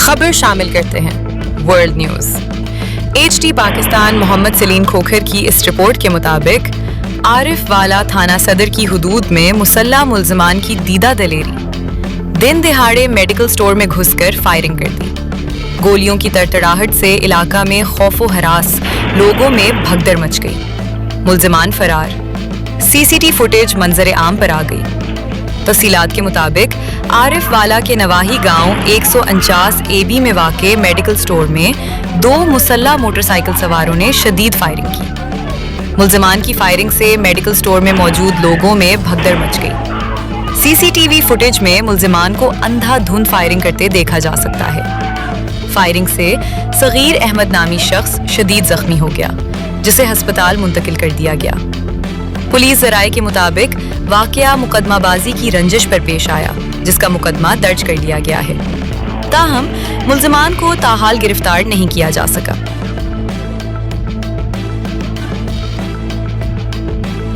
खबर शामिल करते हैं world news. HD Pakistan Mohammad Salim Khokhar की इस रिपोर्ट के मुताबिक आरिफ वाला थाना सदर की हुदूद में मुसल्ला मुल्ज़िमान की दीदा दलेरी, दिन दिहाड़े मेडिकल स्टोर में घुसकर फायरिंग कर दी। गोलियों की तड़तड़ाहट से इलाका में खौफो हरास, लोगों में भगदड़ मच गई। मुल्ज़िमान फरार, CCTV फुटेज मंजर आम पर आ गई। तफसीलात के मुताबिक आरिफ वाला के नवाही गांव 149 AB में वाक़े मेडिकल स्टोर में 2 मुसल्ला मोटरसाइकिल सवारों ने शदीद फायरिंग की। मुल्ज़िमान की फायरिंग से मेडिकल स्टोर में मौजूद लोगों में भगदड़ मच गई। CCTV फुटेज में मुल्ज़िमान को अंधाधुंध फायरिंग करते देखा जा सकता है। फायरिंग से सगीर अहमद नामी शख्स शदीद जख्मी हो गया, जिसे हस्पताल मुंतकिल कर दिया गया। पुलिस ज़राए के मुताबिक वाक़या मुकदमाबाजी की रंजिश पर पेश आया, जिसका मुकदमा दर्ज कर लिया गया है। ताहम मुल्ज़िमान को ताहाल गिरफ्तार नहीं किया जा सका।